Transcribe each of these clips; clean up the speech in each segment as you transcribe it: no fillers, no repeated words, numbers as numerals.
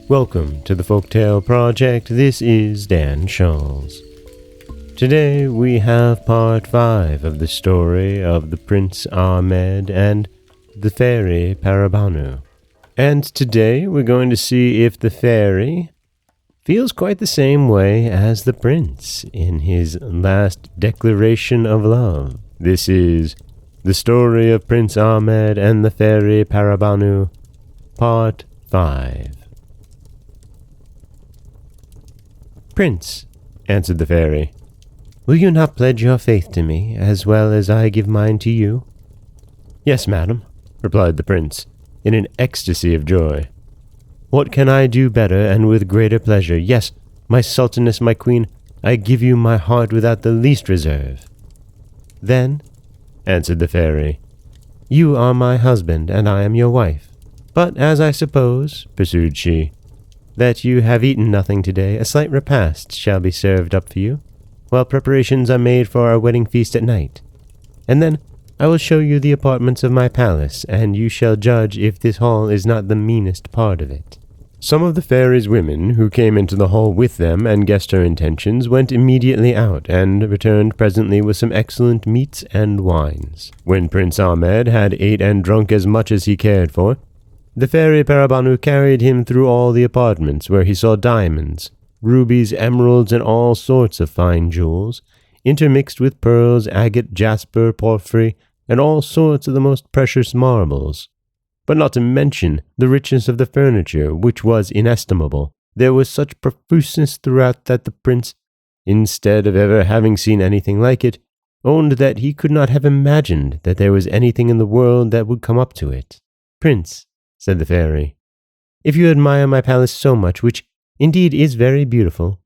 Welcome to the Folktale Project. This is Dan Scholz. Today we have part 5 of the story of the Prince Ahmed and the Fairy Paribanou. And today we're going to see if the fairy feels quite the same way as the prince in his last declaration of love. This is the story of Prince Ahmed and the Fairy Paribanou, part 5. "Prince," answered the fairy, "will you not pledge your faith to me, as well as I give mine to you?" "Yes, madam," replied the prince, in an ecstasy of joy. "What can I do better and with greater pleasure? Yes, my sultaness, my queen, I give you my heart without the least reserve." "Then," answered the fairy, "you are my husband, and I am your wife. But as I suppose," pursued she, "that you have eaten nothing today, a slight repast shall be served up for you, while preparations are made for our wedding feast at night. And then I will show you the apartments of my palace, and you shall judge if this hall is not the meanest part of it." Some of the fairy's women, who came into the hall with them and guessed her intentions, went immediately out, and returned presently with some excellent meats and wines. When Prince Ahmed had ate and drunk as much as he cared for, the Fairy Paribanou carried him through all the apartments, where he saw diamonds, rubies, emeralds, and all sorts of fine jewels, intermixed with pearls, agate, jasper, porphyry, and all sorts of the most precious marbles. But not to mention the richness of the furniture, which was inestimable. There was such profuseness throughout that the prince, instead of ever having seen anything like it, owned that he could not have imagined that there was anything in the world that would come up to it. "Prince," said the fairy, "if you admire my palace so much, which indeed is very beautiful,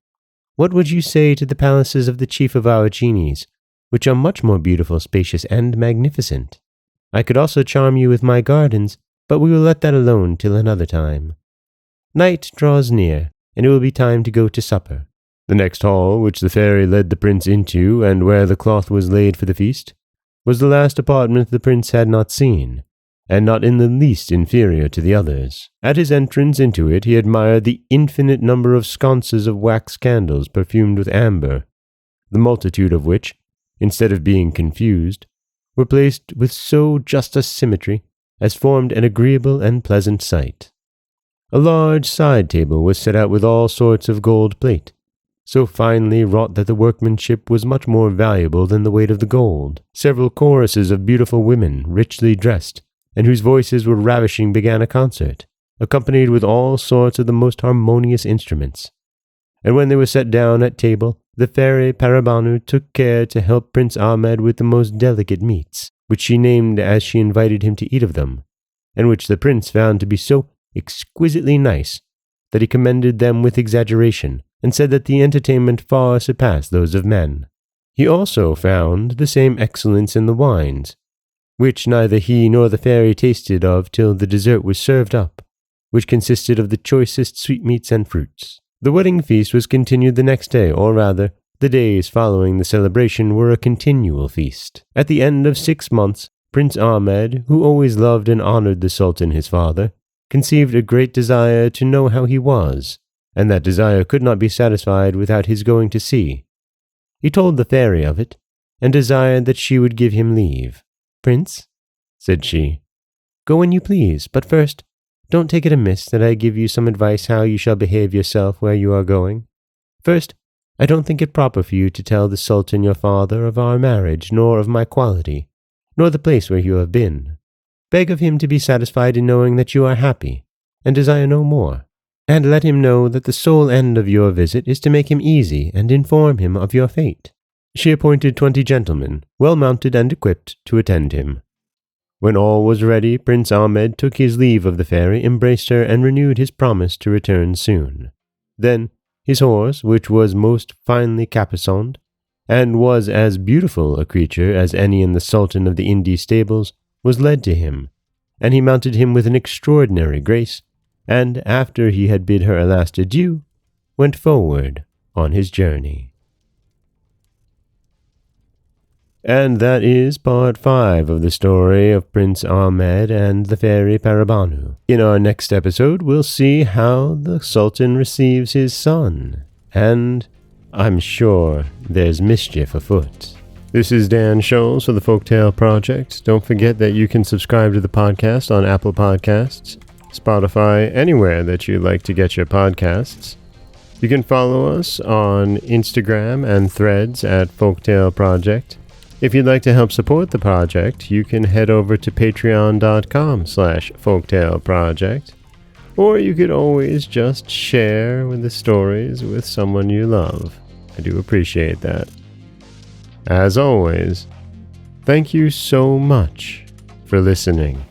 what would you say to the palaces of the chief of our genies, which are much more beautiful, spacious, and magnificent? I could also charm you with my gardens, but we will let that alone till another time. Night draws near, and it will be time to go to supper." The next hall, which the fairy led the prince into, and where the cloth was laid for the feast, was the last apartment the prince had not seen, and not in the least inferior to the others. At his entrance into it he admired the infinite number of sconces of wax candles perfumed with amber, the multitude of which, instead of being confused, were placed with so just a symmetry as formed an agreeable and pleasant sight. A large side table was set out with all sorts of gold plate, so finely wrought that the workmanship was much more valuable than the weight of the gold. Several choruses of beautiful women, richly dressed, and whose voices were ravishing, began a concert, accompanied with all sorts of the most harmonious instruments. And when they were set down at table, the Fairy Paribanou took care to help Prince Ahmed with the most delicate meats, which she named as she invited him to eat of them, and which the prince found to be so exquisitely nice that he commended them with exaggeration, and said that the entertainment far surpassed those of men. He also found the same excellence in the wines, which neither he nor the fairy tasted of till the dessert was served up, which consisted of the choicest sweetmeats and fruits. The wedding feast was continued the next day, or rather, the days following the celebration were a continual feast. At the end of 6 months, Prince Ahmed, who always loved and honored the Sultan his father, conceived a great desire to know how he was, and that desire could not be satisfied without his going to see. He told the fairy of it, and desired that she would give him leave. "Prince," said she, "go when you please, but first, don't take it amiss that I give you some advice how you shall behave yourself where you are going. First, I don't think it proper for you to tell the Sultan your father of our marriage, nor of my quality, nor the place where you have been. Beg of him to be satisfied in knowing that you are happy, and desire no more. And let him know that the sole end of your visit is to make him easy and inform him of your fate." She appointed 20 gentlemen, well mounted and equipped, to attend him. When all was ready, Prince Ahmed took his leave of the fairy, embraced her, and renewed his promise to return soon. Then his horse, which was most finely caparisoned, and was as beautiful a creature as any in the Sultan of the Indies stables, was led to him, and he mounted him with an extraordinary grace, and, after he had bid her a last adieu, went forward on his journey. And that is part 5 of the story of Prince Ahmed and the Fairy Paribanou. In our next episode, we'll see how the Sultan receives his son. And I'm sure there's mischief afoot. This is Dan Scholz for the Folktale Project. Don't forget that you can subscribe to the podcast on Apple Podcasts, Spotify, anywhere that you like to get your podcasts. You can follow us on Instagram and Threads at Folktale Project. If you'd like to help support the project, you can head over to patreon.com/folktaleproject, or you could always just share the stories with someone you love. I do appreciate that. As always, thank you so much for listening.